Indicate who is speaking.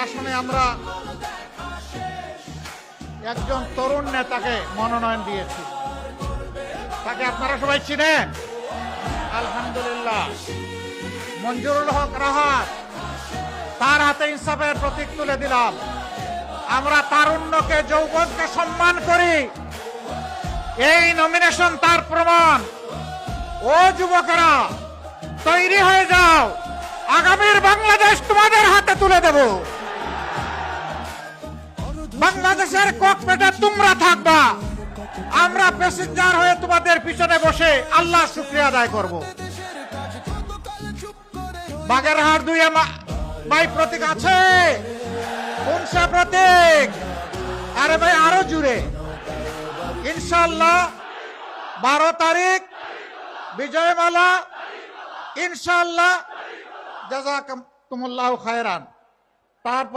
Speaker 1: আসনে আমরা একজন তরুণ নেতাকে মনোনয়ন দিয়েছি। তাকে আপনারা সবাই চিনেন, আলহামদুলিল্লাহ, মঞ্জুরুল হক রাহাত। তার হাতে ইনসাফের প্রতীক তুলে দিলাম। আমরা তারুণ্যকে, যৌবনকে সম্মান করি। এই নমিনেশন তার প্রমাণ। ও যুবকেরা, তৈরি হয়ে যাও, আগামীর বাংলাদেশ তোমাদের হাতে তুলে দেব। বাংলাদেশের ককপিটে তোমরা থাকবা, আমরা প্যাসেঞ্জার হয়ে তোমাদের পিছনে বসে আল্লাহর শুকরিয়া আদায় করব। বাগেরহাট 2 ভাই প্রতীক আছে? কোন সে প্রতীক? আরে ভাই আরো জুড়ে। ইনশাআল্লাহ 12 তারিখ বিজয়মালা, ইনশাআল্লাহ। জাযাকুমুল্লাহু খায়রান। তারপর